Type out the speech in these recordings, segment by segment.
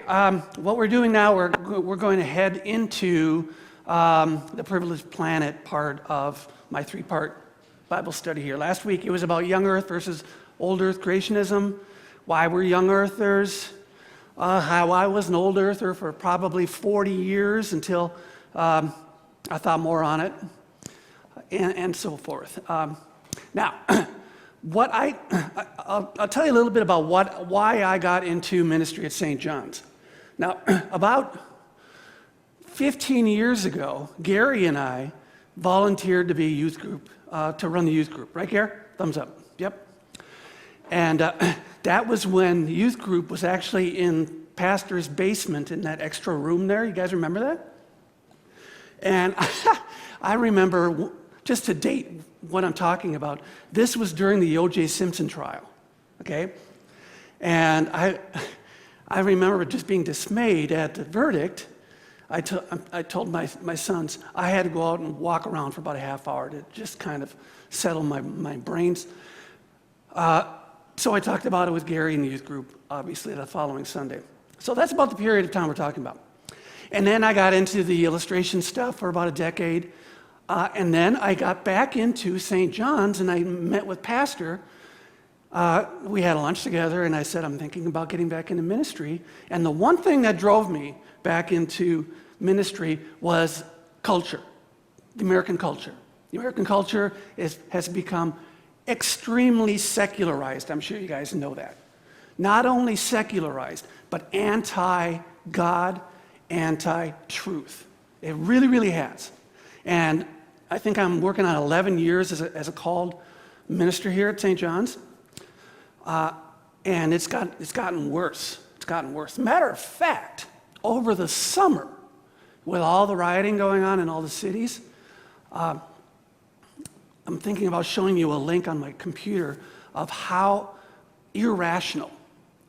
what we're doing now, we're going to head into the privileged planet part of my three-part Bible study here. Last week it was about young earth versus old earth creationism, why we're young earthers, how I was an old earther for probably 40 years until I thought more on it, and so forth. Now, I'll tell you a little bit about why I got into ministry at St. John's. Now, about 15 years ago, Gary and I volunteered to be a youth group, to run the youth group. Right, Gary? Thumbs up. Yep. And that was when the youth group was actually in pastor's basement in that extra room there. You guys remember that? And I remember, just to date what I'm talking about, this was during the O.J. Simpson trial, okay? And I remember just being dismayed at the verdict. I told my sons I had to go out and walk around for about a half hour to just kind of settle my brains. So I talked about it with Gary in the youth group, obviously, the following Sunday. So that's about the period of time we're talking about. And then I got into the illustration stuff for about a decade. And then I got back into St. John's and I met with Pastor. We had lunch together and I said, I'm thinking about getting back into ministry. And the one thing that drove me back into ministry was culture, the American culture. The American culture has become extremely secularized. I'm sure you guys know that. Not only secularized, but anti-God, anti-truth. It really, really has. And I think I'm working on 11 years as a called minister here at St. John's. And it's gotten worse. It's gotten worse. Matter of fact, over the summer, with all the rioting going on in all the cities, I'm thinking about showing you a link on my computer of how irrational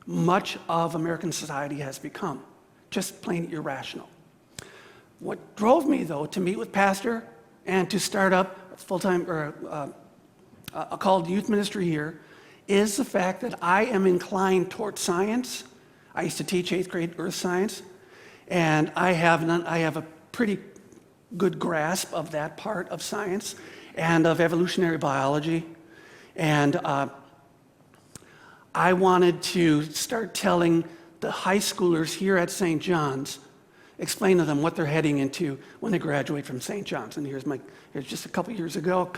much of American society has become. Just plain irrational. What drove me, though, to meet with Pastor and to start up a full-time or a called youth ministry here is the fact that I am inclined toward science. I used to teach 8th grade earth science, and I have a pretty good grasp of that part of science and of evolutionary biology. And I wanted to start telling the high schoolers here at St. John's, explain to them what they're heading into when they graduate from St. John's. And here's just a couple years ago,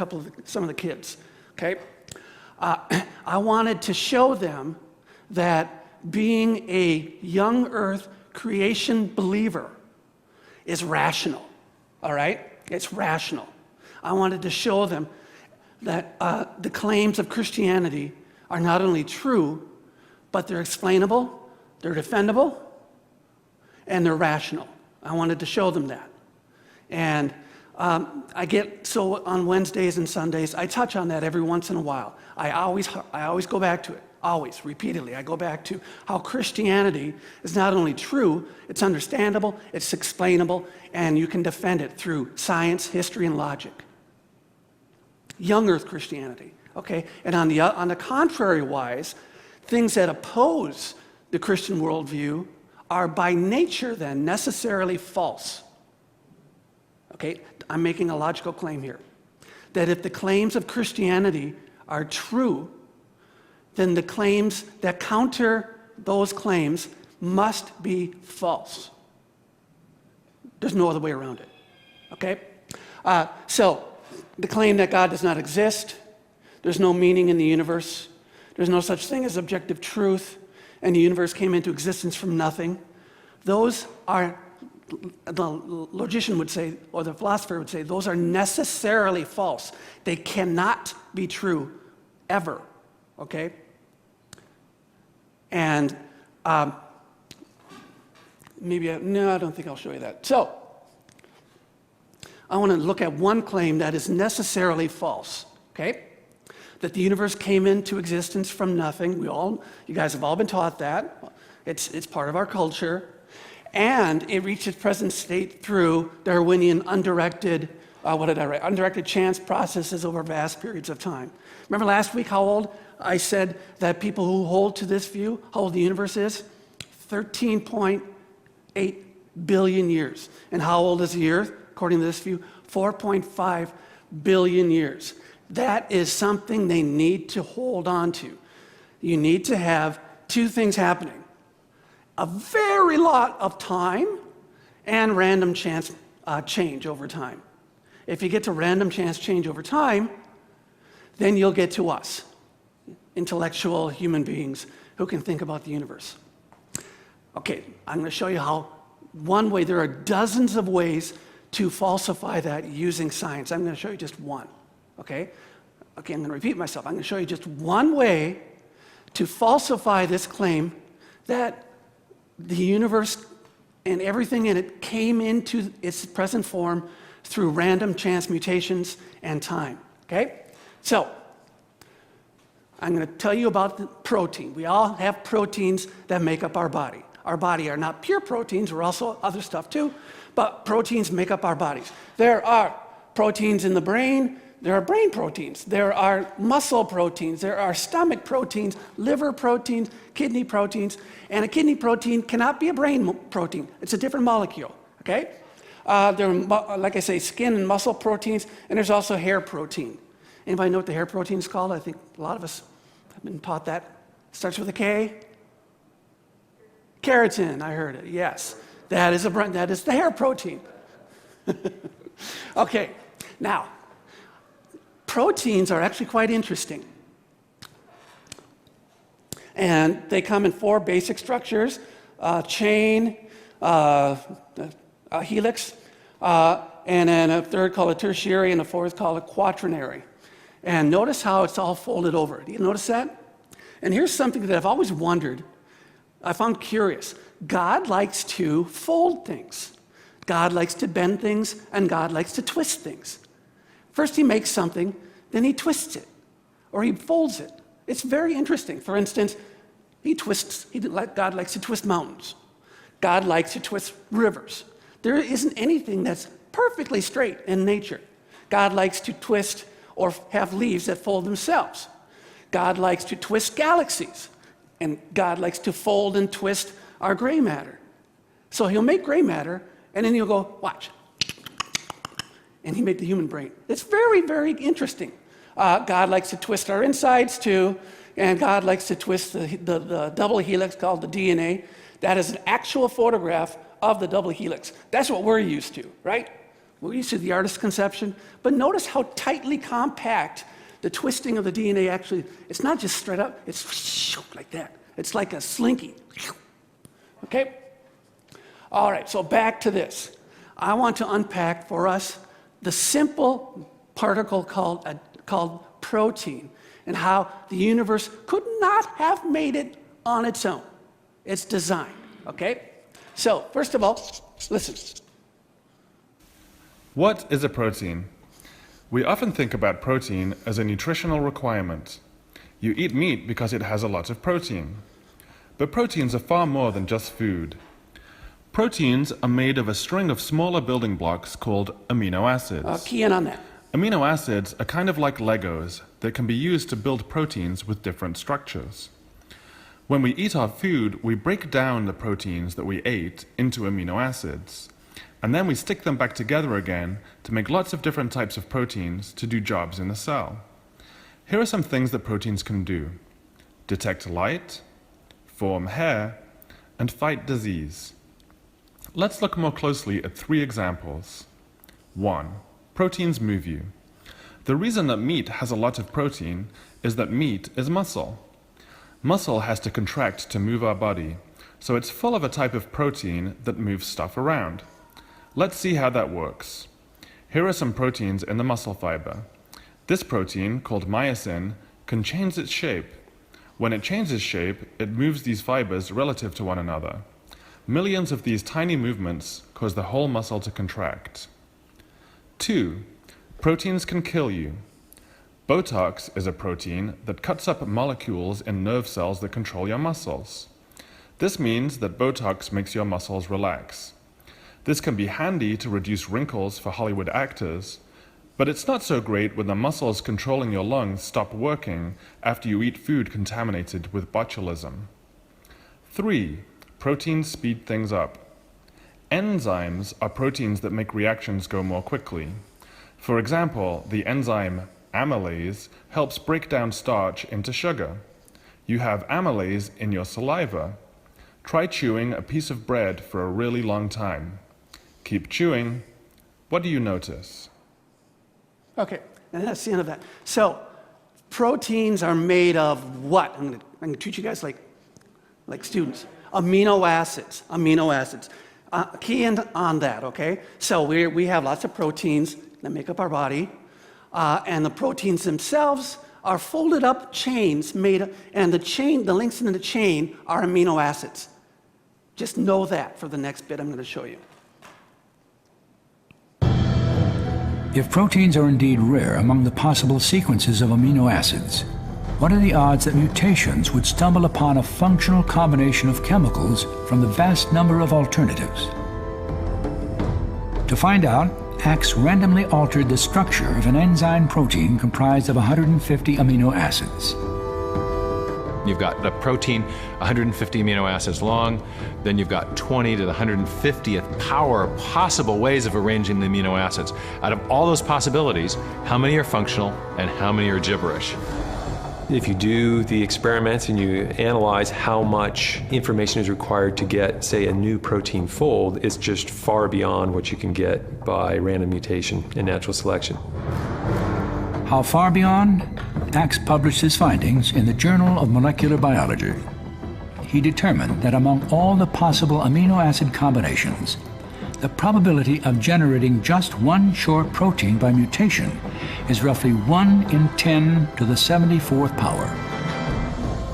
some of the kids, okay? I wanted to show them that being a young earth creation believer is rational, all right? It's rational. I wanted to show them that the claims of Christianity are not only true, but they're explainable, they're defendable, and they're rational. I wanted to show them that. And so on Wednesdays and Sundays, I touch on that every once in a while. I always go back to it, always, repeatedly. I go back to how Christianity is not only true, it's understandable, it's explainable, and you can defend it through science, history, and logic. Young earth Christianity, okay? And on the contrary wise, things that oppose the Christian worldview are by nature then necessarily false. Okay, I'm making a logical claim here. That if the claims of Christianity are true, then the claims that counter those claims must be false. There's no other way around it. Okay? So, the claim that God does not exist, there's no meaning in the universe, there's no such thing as objective truth, and the universe came into existence from nothing. Those are, the logician would say, or the philosopher would say, those are necessarily false. They cannot be true, ever, okay? And I don't think I'll show you that. So, I want to look at one claim that is necessarily false, okay? That the universe came into existence from nothing. You guys have all been taught that. It's part of our culture. And it reached its present state through Darwinian undirected chance processes over vast periods of time. Remember last week I said that people who hold to this view, how old the universe is? 13.8 billion years. And how old is the Earth? According to this view, 4.5 billion years. That is something they need to hold on to. You need to have two things happening: a very lot of time and random chance change over time. If you get to random chance change over time, then you'll get to us, intellectual human beings who can think about the universe. Okay, I'm going to show you how one way. There are dozens of ways to falsify that using science. I'm going to show you just one, okay? Okay, I'm going to repeat myself. I'm going to show you just one way to falsify this claim that the universe and everything in it came into its present form through random chance mutations and time, okay? So, I'm going to tell you about the protein. We all have proteins that make up our body. Our body are not pure proteins, we're also other stuff too, but proteins make up our bodies. There are proteins in the brain, there are brain proteins, there are muscle proteins, there are stomach proteins, liver proteins, kidney proteins, and a kidney protein cannot be a brain protein. It's a different molecule, okay? There are, like I say, skin and muscle proteins, and there's also hair protein. Anybody know what the hair protein is called? I think a lot of us have been taught that. Starts with a K. Keratin, I heard it, yes. That is the hair protein. Okay, now, proteins are actually quite interesting. And they come in four basic structures: chain, a helix, and then a third called a tertiary, and a fourth called a quaternary. And notice how it's all folded over. Do you notice that? And here's something that I've always wondered, I found curious. God likes to fold things. God likes to bend things, and God likes to twist things. First he makes something, then he twists it, or he folds it. It's very interesting. For instance, God likes to twist mountains. God likes to twist rivers. There isn't anything that's perfectly straight in nature. God likes to twist or have leaves that fold themselves. God likes to twist galaxies. And God likes to fold and twist our gray matter. So he'll make gray matter, and then he'll go, watch. And he made the human brain. It's very, very interesting. God likes to twist our insides too, and God likes to twist the double helix called the DNA. That is an actual photograph of the double helix. That's what we're used to, right? We're used to the artist's conception. But notice how tightly compact the twisting of the DNA actually, it's not just straight up, it's like that. It's like a slinky. Okay? All right, so back to this. I want to unpack for us the simple particle called protein and how the universe could not have made it on its own. It's design, okay? So, first of all, listen. What is a protein? We often think about protein as a nutritional requirement. You eat meat because it has a lot of protein. But proteins are far more than just food. Proteins are made of a string of smaller building blocks called amino acids. Key in on that. Amino acids are kind of like Legos that can be used to build proteins with different structures. When we eat our food, we break down the proteins that we ate into amino acids. And then we stick them back together again to make lots of different types of proteins to do jobs in the cell. Here are some things that proteins can do: detect light, form hair, and fight disease. Let's look more closely at 3 examples. 1. Proteins move you. The reason that meat has a lot of protein is that meat is muscle. Muscle has to contract to move our body, so it's full of a type of protein that moves stuff around. Let's see how that works. Here are some proteins in the muscle fiber. This protein, called myosin, can change its shape. When it changes shape, it moves these fibers relative to one another. Millions of these tiny movements cause the whole muscle to contract. 2. Proteins can kill you. Botox is a protein that cuts up molecules in nerve cells that control your muscles. This means that Botox makes your muscles relax. This can be handy to reduce wrinkles for Hollywood actors, but it's not so great when the muscles controlling your lungs stop working after you eat food contaminated with botulism. 3. Proteins speed things up. Enzymes are proteins that make reactions go more quickly. For example, the enzyme amylase helps break down starch into sugar. You have amylase in your saliva. Try chewing a piece of bread for a really long time. Keep chewing. What do you notice? Okay, and that's the end of that. So, proteins are made of what? I'm going to treat you guys like students. Amino acids. Amino acids. Key in on that, okay? So we have lots of proteins that make up our body, and the proteins themselves are folded up chains and the links in the chain are amino acids. Just know that for the next bit I'm going to show you. If proteins are indeed rare among the possible sequences of amino acids, what are the odds that mutations would stumble upon a functional combination of chemicals from the vast number of alternatives? To find out, Axe randomly altered the structure of an enzyme protein comprised of 150 amino acids. You've got a protein 150 amino acids long, then you've got 20 to the 150th power possible ways of arranging the amino acids. Out of all those possibilities, how many are functional and how many are gibberish? If you do the experiments and you analyze how much information is required to get, say, a new protein fold, it's just far beyond what you can get by random mutation and natural selection. How far beyond? Axe published his findings in the Journal of Molecular Biology. He determined that among all the possible amino acid combinations, the probability of generating just one short protein by mutation is roughly 1 in 10 to the 74th power,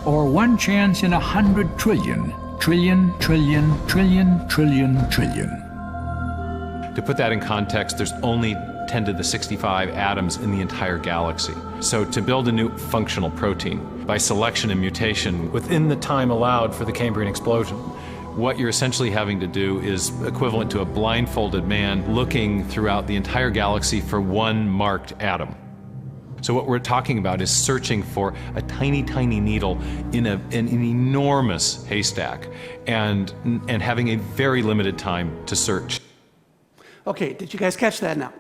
or 1 chance in 100 trillion, trillion, trillion, trillion, trillion, trillion. To put that in context, there's only 10 to the 65 atoms in the entire galaxy. So to build a new functional protein by selection and mutation within the time allowed for the Cambrian explosion, what you're essentially having to do is equivalent to a blindfolded man looking throughout the entire galaxy for one marked atom. So what we're talking about is searching for a tiny, tiny needle in an enormous haystack and having a very limited time to search. Okay, did you guys catch that now?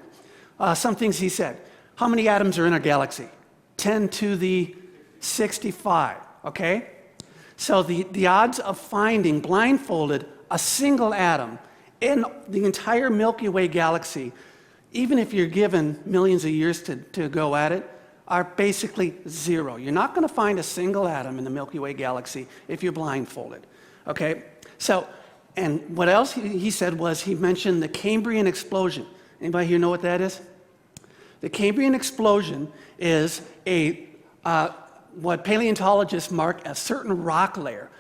Some things he said. How many atoms are in our galaxy? 10 to the 65, okay? So the odds of finding, blindfolded, a single atom in the entire Milky Way galaxy, even if you're given millions of years to go at it, are basically zero. You're not going to find a single atom in the Milky Way galaxy if you're blindfolded, okay? So, and what else he said was he mentioned the Cambrian explosion. Anybody here know what that is? The Cambrian explosion is what paleontologists mark as certain rock layer.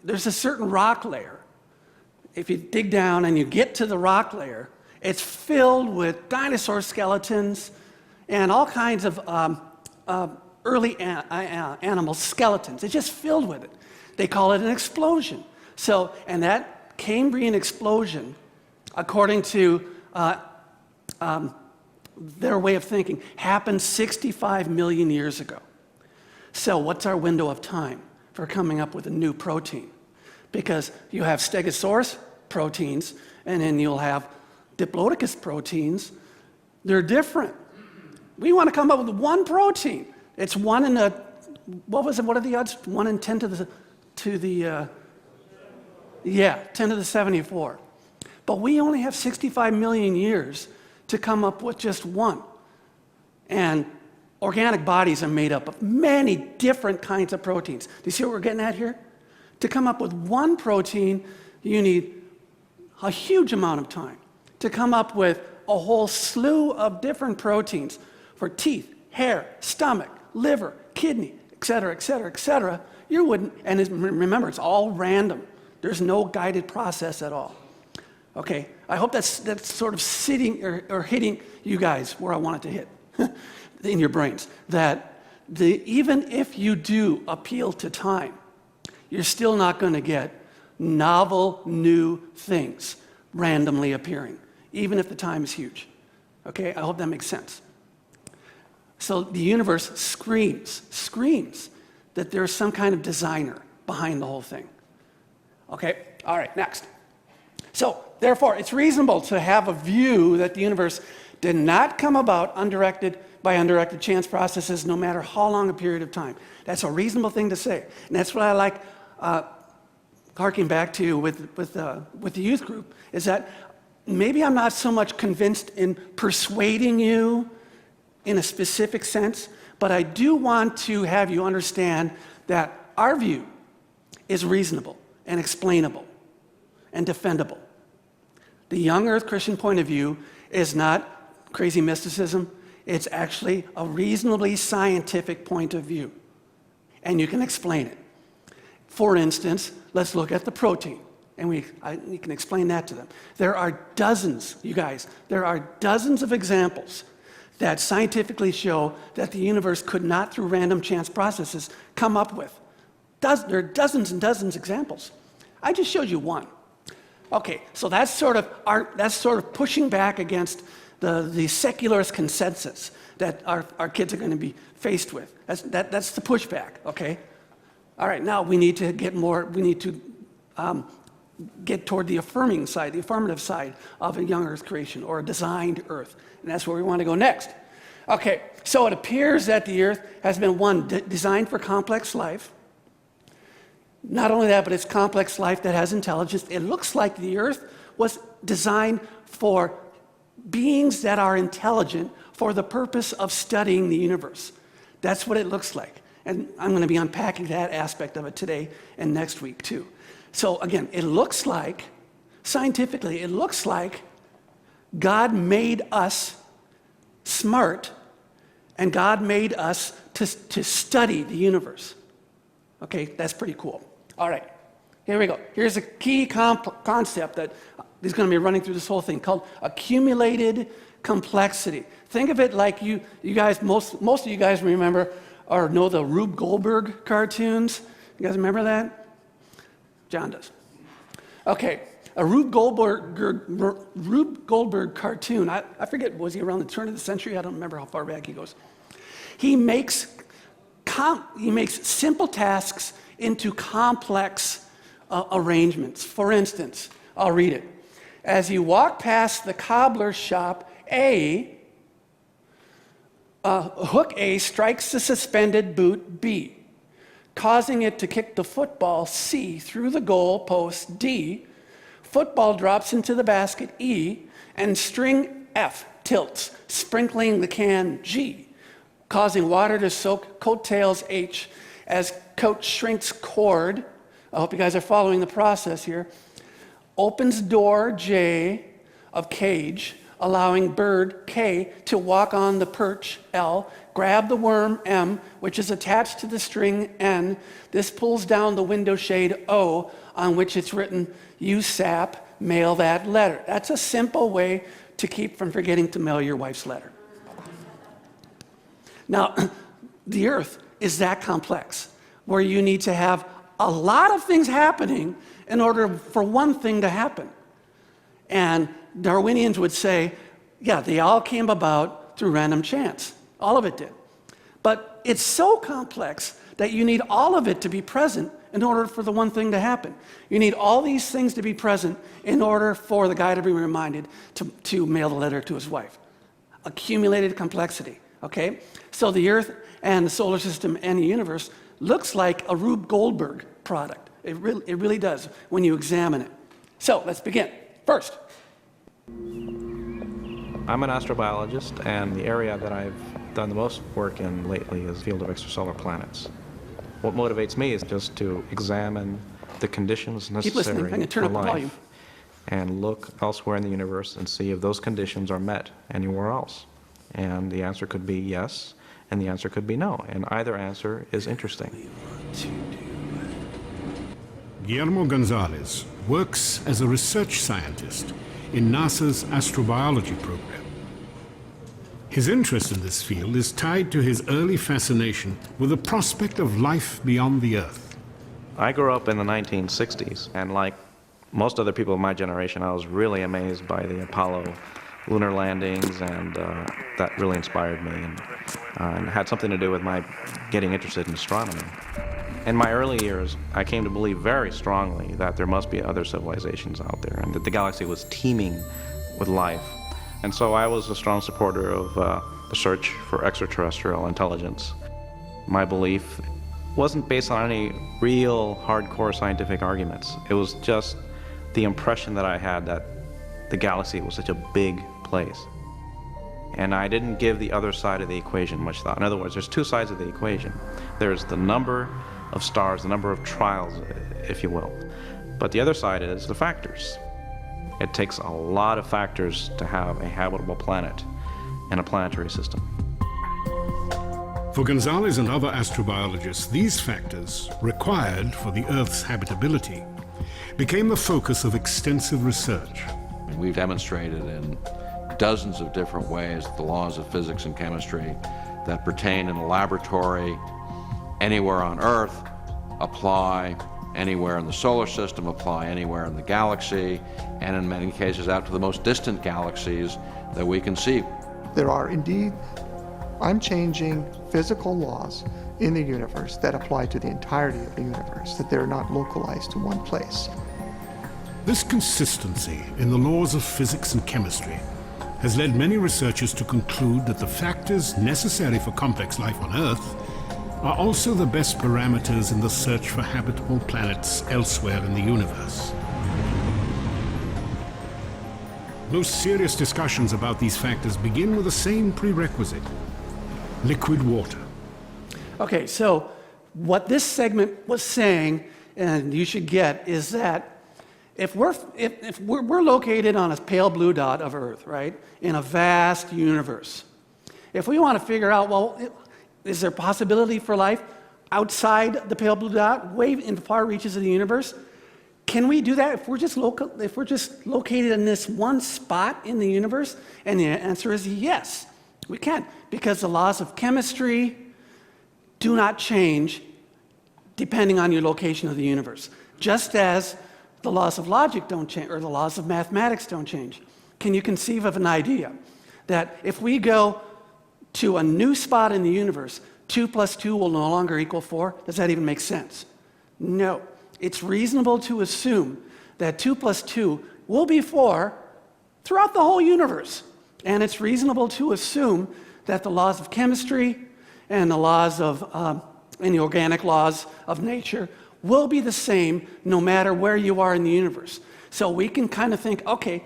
There's a certain rock layer. If you dig down and you get to the rock layer, it's filled with dinosaur skeletons and all kinds of early animal skeletons. It's just filled with it. They call it an explosion. So, and that Cambrian explosion, according to their way of thinking, happened 65 million years ago. So what's our window of time for coming up with a new protein? Because you have Stegosaurus proteins, and then you'll have Diplodocus proteins. They're different. We want to come up with one protein. It's 1 in the, what are the odds? 1 in 10 to the 10 to the 74. But we only have 65 million years to come up with just one. And organic bodies are made up of many different kinds of proteins. Do you see what we're getting at here? To come up with one protein, you need a huge amount of time. To come up with a whole slew of different proteins for teeth, hair, stomach, liver, kidney, et cetera, et cetera, et cetera, you wouldn't, and remember, it's all random. There's no guided process at all. Okay, I hope that's sort of sitting or hitting you guys where I want it to hit in your brains. That even if you do appeal to time, you're still not going to get novel, new things randomly appearing, even if the time is huge. Okay, I hope that makes sense. So the universe screams that there's some kind of designer behind the whole thing. Okay, All right, next. So, therefore, it's reasonable to have a view that the universe did not come about by undirected chance processes, no matter how long a period of time. That's a reasonable thing to say. And that's what I like harking back to with the youth group, is that maybe I'm not so much convinced in persuading you in a specific sense, but I do want to have you understand that our view is reasonable and explainable and defendable. The young earth Christian point of view is not crazy mysticism. It's actually a reasonably scientific point of view. And you can explain it. For instance, let's look at the protein. And you can explain that to them. There are dozens, you guys, there are dozens of examples that scientifically show that the universe could not, through random chance processes, come up with. There are dozens and dozens of examples. I just showed you one. Okay, so that's sort of pushing back against the secularist consensus that our kids are going to be faced with. That's the pushback, okay? All right, now we need to get toward the affirming side, the affirmative side of a young earth creation, or a designed earth. And that's where we want to go next. Okay, so it appears that the earth has been, designed for complex life. Not only that, but it's complex life that has intelligence. It looks like the earth was designed for beings that are intelligent for the purpose of studying the universe. That's what it looks like. And I'm going to be unpacking that aspect of it today and next week too. So again, it looks like, scientifically, it looks like God made us smart, and God made us to study the universe. Okay, that's pretty cool. All right, here we go. Here's a key concept that is going to be running through this whole thing, called accumulated complexity. Think of it like you guys, most of you guys remember or know the Rube Goldberg cartoons. You guys remember that? John does. Okay, a Rube Goldberg cartoon. I forget, was he around the turn of the century? I don't remember how far back he goes. He makes simple tasks into complex arrangements. For instance, I'll read it. As you walk past the cobbler's shop, hook A strikes the suspended boot B, causing it to kick the football C through the goal post D. Football drops into the basket E, and string F tilts, sprinkling the can G, causing water to soak coattails H as coat shrinks cord. I hope you guys are following the process here. Opens door J of cage, allowing bird K to walk on the perch L, grab the worm M, which is attached to the string N. This pulls down the window shade O, on which it's written, "You sap, mail that letter." That's a simple way to keep from forgetting to mail your wife's letter. Now, the earth is that complex, where you need to have a lot of things happening in order for one thing to happen. And Darwinians would say, yeah, they all came about through random chance. All of it did. But it's so complex that you need all of it to be present in order for the one thing to happen. You need all these things to be present in order for the guy to be reminded to mail the letter to his wife. Accumulated complexity, okay? So the earth and the solar system and the universe looks like a Rube Goldberg product. It really does when you examine it. So let's begin. First, I'm an astrobiologist, and the area that I've done the most work in lately is the field of extrasolar planets. What motivates me is just to examine the conditions necessary for life and look elsewhere in the universe and see if those conditions are met anywhere else. And the answer could be yes, and the answer could be no, and either answer is interesting. Guillermo Gonzalez works as a research scientist in NASA's astrobiology program. His interest in this field is tied to his early fascination with the prospect of life beyond the Earth. I grew up in the 1960s, and like most other people of my generation, I was really amazed by the Apollo lunar landings, and that really inspired me and had something to do with my getting interested in astronomy. In my early years, I came to believe very strongly that there must be other civilizations out there and that the galaxy was teeming with life. And so I was a strong supporter of the search for extraterrestrial intelligence. My belief wasn't based on any real hardcore scientific arguments. It was just the impression that I had that the galaxy was such a big place. And I didn't give the other side of the equation much thought. In other words, there's two sides of the equation. There's the number of stars, the number of trials, if you will. But the other side is the factors. It takes a lot of factors to have a habitable planet in a planetary system. For Gonzalez and other astrobiologists, these factors, required for the Earth's habitability, became the focus of extensive research. We've demonstrated in dozens of different ways the laws of physics and chemistry that pertain in a laboratory anywhere on Earth apply anywhere in the solar system, apply anywhere in the galaxy, and in many cases out to the most distant galaxies that we can see. There are indeed unchanging physical laws in the universe that apply to the entirety of the universe, that they're not localized to one place. This consistency in the laws of physics and chemistry has led many researchers to conclude that the factors necessary for complex life on Earth are also the best parameters in the search for habitable planets elsewhere in the universe. Most serious discussions about these factors begin with the same prerequisite: liquid water. Okay, so what this segment was saying, and you should get, is that if we're located on a pale blue dot of Earth, right, in a vast universe, if we want to figure out, well, is there possibility for life outside the pale blue dot, way in the far reaches of the universe? Can we do that if we're just located in this one spot in the universe? And the answer is yes, we can, because the laws of chemistry do not change depending on your location of the universe, just as the laws of logic don't change, or the laws of mathematics don't change. Can you conceive of an idea that if we go to a new spot in the universe, 2 plus 2 will no longer equal 4? Does that even make sense? No. It's reasonable to assume that 2 plus 2 will be 4 throughout the whole universe. And it's reasonable to assume that the laws of chemistry and the laws of, and the organic laws of nature will be the same no matter where you are in the universe. So we can kind of think, okay,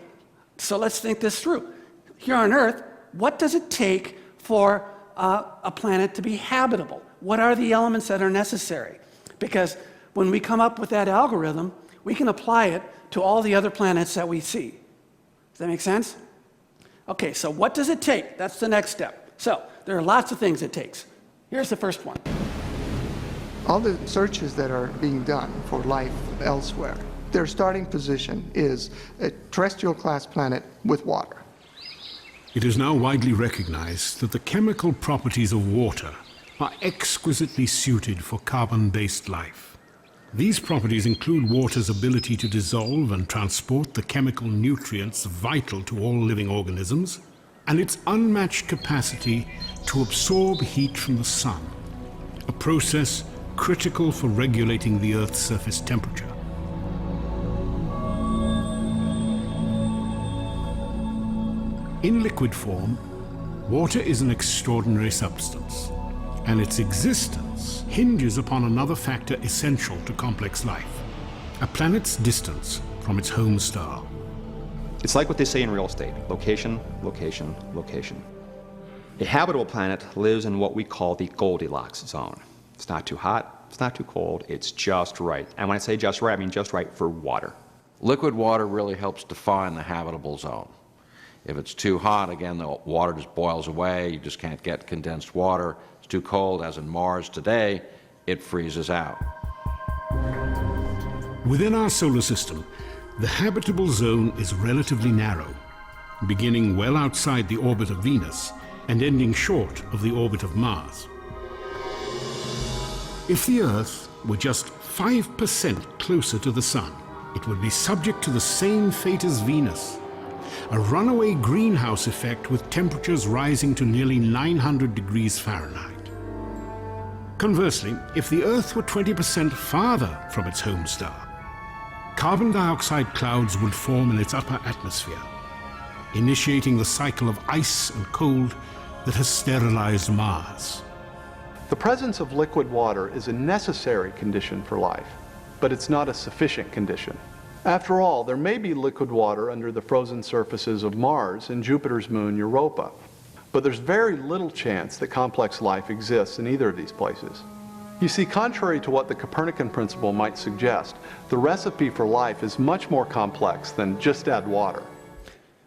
so let's think this through. Here on Earth, what does it take for a planet to be habitable? What are the elements that are necessary? Because when we come up with that algorithm, we can apply it to all the other planets that we see. Does that make sense? Okay, so what does it take? That's the next step. So there are lots of things it takes. Here's the first one. All the searches that are being done for life elsewhere, their starting position is a terrestrial class planet with water. It is now widely recognized that the chemical properties of water are exquisitely suited for carbon-based life. These properties include water's ability to dissolve and transport the chemical nutrients vital to all living organisms, and its unmatched capacity to absorb heat from the sun, a process critical for regulating the Earth's surface temperature. In liquid form, water is an extraordinary substance, and its existence hinges upon another factor essential to complex life: a planet's distance from its home star. It's like what they say in real estate: location, location, location. A habitable planet lives in what we call the Goldilocks zone. It's not too hot, it's not too cold, it's just right. And when I say just right, I mean just right for water. Liquid water really helps define the habitable zone. If it's too hot, again, the water just boils away, you just can't get condensed water. It's too cold, as in Mars today, it freezes out. Within our solar system, the habitable zone is relatively narrow, beginning well outside the orbit of Venus and ending short of the orbit of Mars. If the Earth were just 5% closer to the Sun, it would be subject to the same fate as Venus: a runaway greenhouse effect with temperatures rising to nearly 900 degrees Fahrenheit. Conversely, if the Earth were 20% farther from its home star, carbon dioxide clouds would form in its upper atmosphere, initiating the cycle of ice and cold that has sterilized Mars. The presence of liquid water is a necessary condition for life, but it's not a sufficient condition. After all, there may be liquid water under the frozen surfaces of Mars and Jupiter's moon Europa, but there's very little chance that complex life exists in either of these places. You see, contrary to what the Copernican principle might suggest, the recipe for life is much more complex than just add water.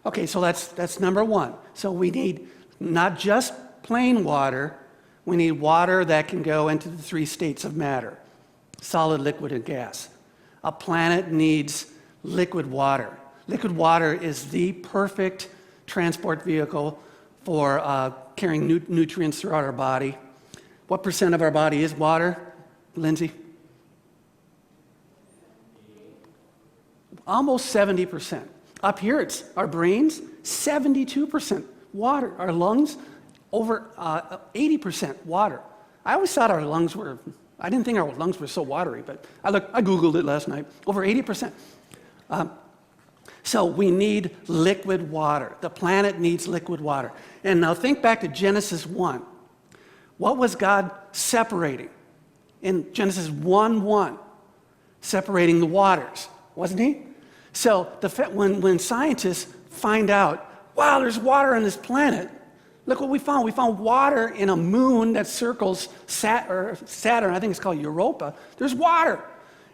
Okay, so that's number one. So we need not just plain water, we need water that can go into the three states of matter: solid, liquid, and gas. A planet needs liquid water. Liquid water is the perfect transport vehicle for carrying nutrients throughout our body. What percent of our body is water, Lindsay? Almost 70%. Up here, it's our brains, 72% water. Our lungs, over 80% water. I always thought our lungs were, I didn't think our lungs were so watery, but I Googled it last night, over 80%. So we need liquid water. The planet needs liquid water. And now think back to Genesis 1. What was God separating? In Genesis 1:1, separating the waters, wasn't he? So when scientists find out, wow, there's water on this planet, look what we found. We found water in a moon that circles Saturn, I think it's called Europa. There's water.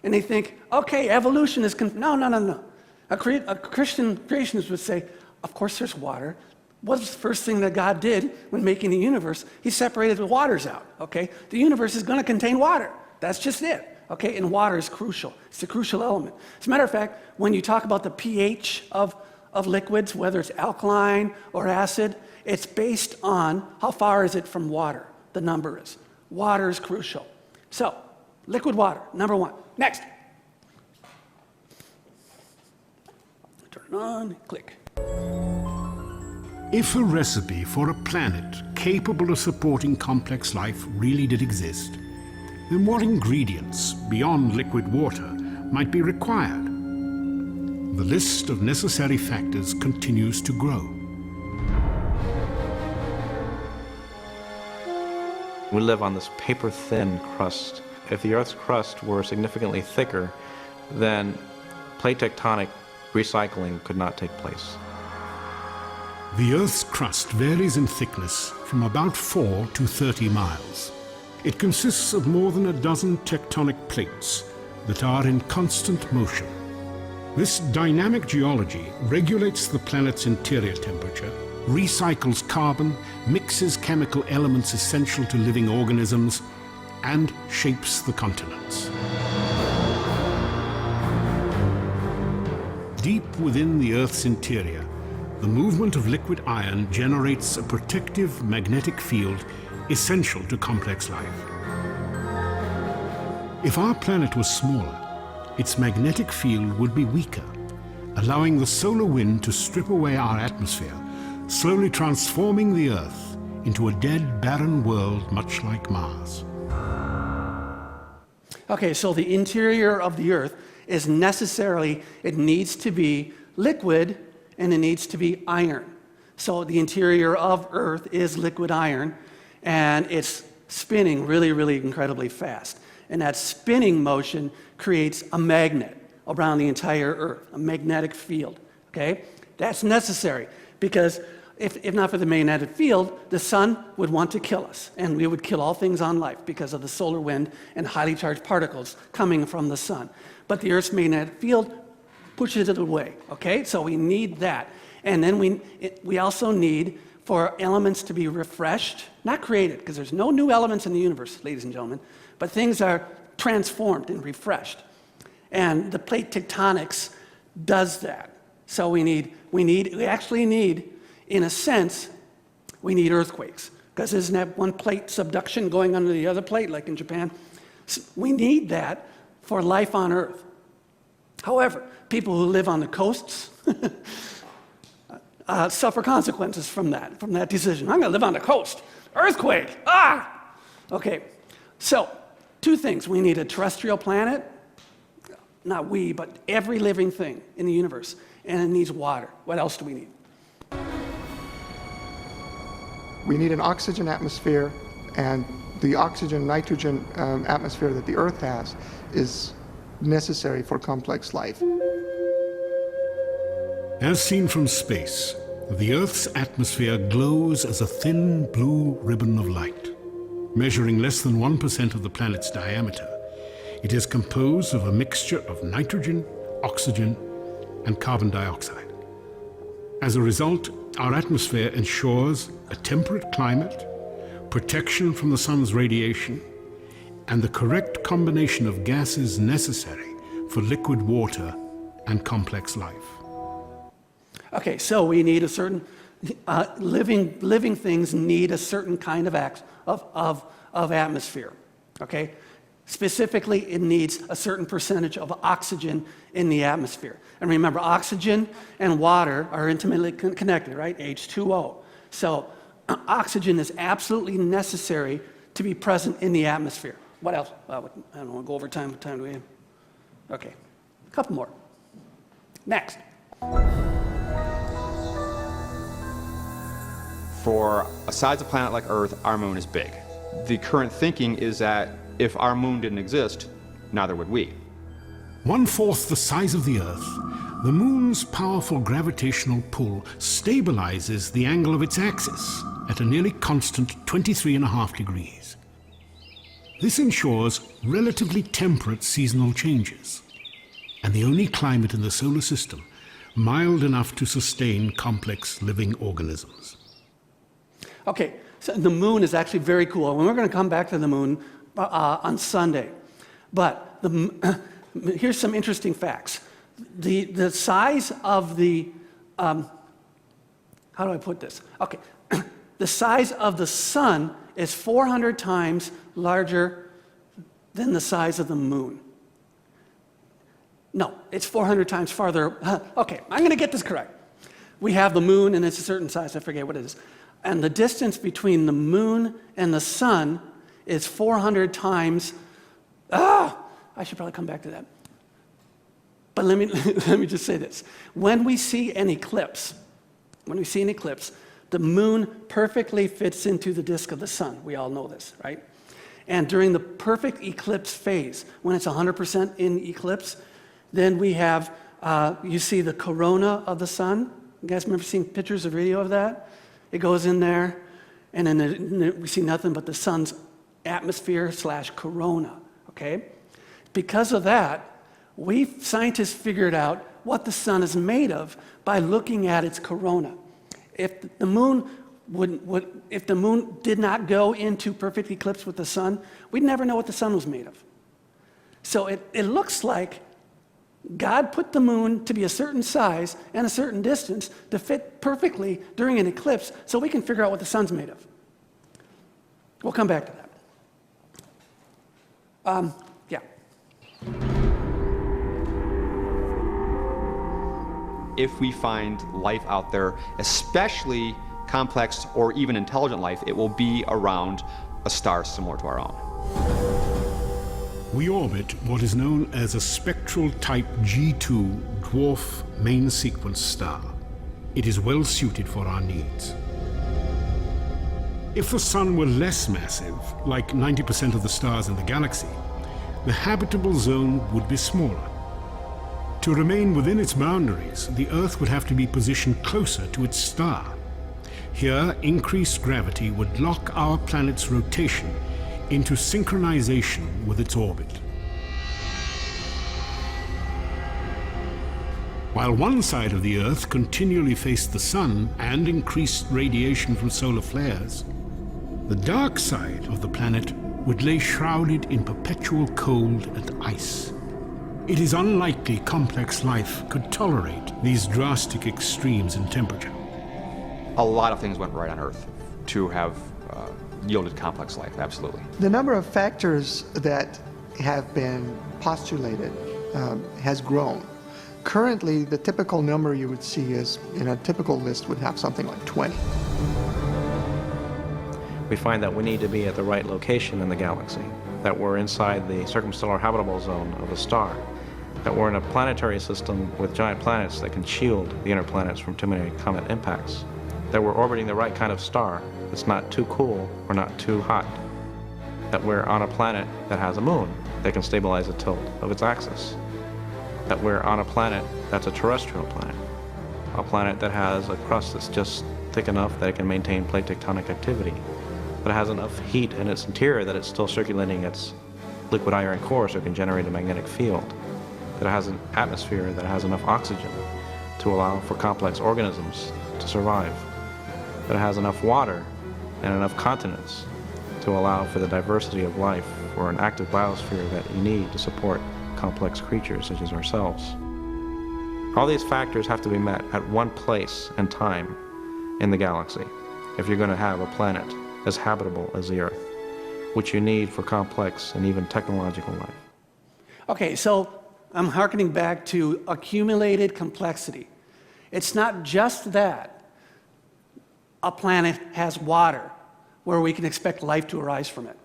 And they think, okay, evolution is, no. A Christian creationist would say, of course there's water. What's the first thing that God did when making the universe? He separated the waters out, okay? The universe is going to contain water. That's just it, okay? And water is crucial. It's a crucial element. As a matter of fact, when you talk about the pH of liquids, whether it's alkaline or acid, it's based on how far is it from water, the number is. Water is crucial. So, liquid water, number one. Next. Turn it on, click. If a recipe for a planet capable of supporting complex life really did exist, then what ingredients beyond liquid water might be required? The list of necessary factors continues to grow. We live on this paper-thin crust. If the Earth's crust were significantly thicker, then plate tectonic recycling could not take place. The Earth's crust varies in thickness from about 4 to 30 miles. It consists of more than a dozen tectonic plates that are in constant motion. This dynamic geology regulates the planet's interior temperature, recycles carbon, mixes chemical elements essential to living organisms, and shapes the continents. Deep within the Earth's interior, the movement of liquid iron generates a protective magnetic field essential to complex life. If our planet was smaller, its magnetic field would be weaker, allowing the solar wind to strip away our atmosphere, slowly transforming the Earth into a dead, barren world much like Mars. Okay, so the interior of the Earth is necessarily, it needs to be liquid and it needs to be iron. So the interior of Earth is liquid iron, and it's spinning really, really incredibly fast. And that spinning motion creates a magnet around the entire Earth, a magnetic field, okay? That's necessary because if not for the magnetic field, the sun would want to kill us, and we would kill all things on life because of the solar wind and highly charged particles coming from the sun. But the Earth's magnetic field pushes it away, okay? So we need that. And then we also need for elements to be refreshed, not created, because there's no new elements in the universe, ladies and gentlemen, but things are transformed and refreshed. And the plate tectonics does that. So we actually need, in a sense, we need earthquakes. Because isn't that one plate subduction going under the other plate, like in Japan? So we need that for life on Earth. However, people who live on the coasts suffer consequences from that decision. I'm going to live on the coast. Earthquake! Ah! Okay, So, two things. We need a terrestrial planet, not we, but every living thing in the universe, and it needs water. What else do we need? We need an oxygen atmosphere, and the oxygen-nitrogen atmosphere that the Earth has is necessary for complex life. As seen from space, the Earth's atmosphere glows as a thin blue ribbon of light. Measuring less than 1% of the planet's diameter, it is composed of a mixture of nitrogen, oxygen, and carbon dioxide. As a result, our atmosphere ensures a temperate climate, protection from the sun's radiation, and the correct combination of gases necessary for liquid water and complex life. Okay, so we need a certain, living things need a certain kind of atmosphere, okay? Specifically, it needs a certain percentage of oxygen in the atmosphere. And remember, oxygen and water are intimately connected, right? H2O. So oxygen is absolutely necessary to be present in the atmosphere. What else? I don't want to go over time. What time do we have? Okay, a couple more. Next. For a size of planet like Earth, our moon is big. The current thinking is that if our moon didn't exist, neither would we. 1/4 the size of the Earth, the moon's powerful gravitational pull stabilizes the angle of its axis at a nearly constant 23.5 degrees. This ensures relatively temperate seasonal changes, and the only climate in the solar system mild enough to sustain complex living organisms. Okay, so the moon is actually very cool, and we're going to come back to the moon on Sunday. But here's some interesting facts. The size of the, how do I put this? Okay, the size of the sun is 400 times larger than the size of the moon. No, it's 400 times farther. Okay, I'm going to get this correct. We have the moon, and it's a certain size. I forget what it is. And the distance between the moon and the sun is 400 times. I should probably come back to that. But let me just say this. When we see an eclipse, the moon perfectly fits into the disk of the sun. We all know this, right? And during the perfect eclipse phase, when it's 100% in eclipse, then we have, you see the corona of the sun. You guys remember seeing pictures or video of that? It goes in there, and then we see nothing but the sun's atmosphere / corona, okay? Because of that, scientists figured out what the sun is made of by looking at its corona. If the moon did not go into perfect eclipse with the sun, we'd never know what the sun was made of. So it looks like God put the moon to be a certain size and a certain distance to fit perfectly during an eclipse so we can figure out what the sun's made of. We'll come back to that. Yeah. If we find life out there, especially complex or even intelligent life, it will be around a star similar to our own. We orbit what is known as a spectral type G2 dwarf main sequence star. It is well suited for our needs. If the Sun were less massive, like 90% of the stars in the galaxy, the habitable zone would be smaller. To remain within its boundaries, the Earth would have to be positioned closer to its star. Here, increased gravity would lock our planet's rotation into synchronization with its orbit. While one side of the Earth continually faced the Sun and increased radiation from solar flares, the dark side of the planet would lay shrouded in perpetual cold and ice. It is unlikely complex life could tolerate these drastic extremes in temperature. A lot of things went right on Earth to have yielded complex life, absolutely. The number of factors that have been postulated has grown. Currently, the typical number you would see is, in a typical list, would have something like 20. We find that we need to be at the right location in the galaxy. that we're inside the circumstellar habitable zone of a star, that we're in a planetary system with giant planets that can shield the inner planets from too many comet impacts, that we're orbiting the right kind of star that's not too cool or not too hot, that we're on a planet that has a moon that can stabilize the tilt of its axis, that we're on a planet that's a terrestrial planet, a planet that has a crust that's just thick enough that it can maintain plate tectonic activity, but it has enough heat in its interior that it's still circulating its liquid iron core so it can generate a magnetic field, that it has an atmosphere that has enough oxygen to allow for complex organisms to survive, that it has enough water and enough continents to allow for the diversity of life or an active biosphere that you need to support complex creatures such as ourselves. All these factors have to be met at one place and time in the galaxy if you're going to have a planet as habitable as the Earth, which you need for complex and even technological life. Okay, so I'm hearkening back to accumulated complexity. It's not just that a planet has water where we can expect life to arise from it.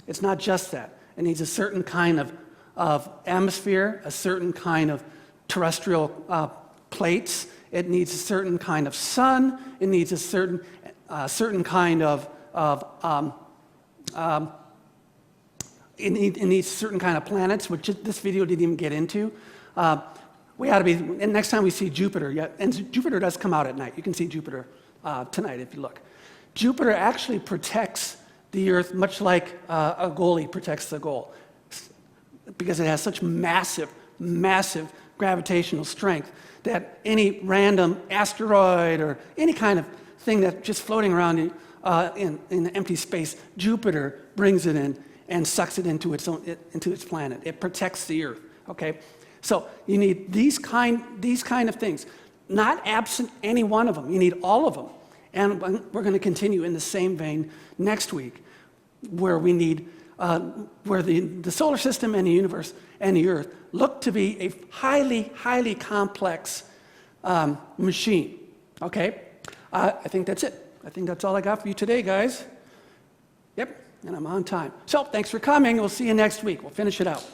It's not just that. It needs a certain kind of atmosphere, a certain kind of terrestrial plates. It needs a certain kind of sun. It needs a certain kind of it needs certain kind of planets, which this video didn't even get into. We ought to be, and next time we see Jupiter, and Jupiter does come out at night. You can see Jupiter tonight if you look. Jupiter actually protects the Earth much like a goalie protects the goal, because it has such massive gravitational strength that any random asteroid or any kind of thing that's just floating around in empty space, Jupiter brings it in and sucks it into its planet. It protects the Earth. Okay, so you need these kind of things, not absent any one of them. You need all of them, and we're going to continue in the same vein next week, where we need where the solar system and the universe and the Earth look to be a highly complex machine. Okay, I think that's it. I think that's all I got for you today, guys. Yep, and I'm on time. So thanks for coming. We'll see you next week. We'll finish it out.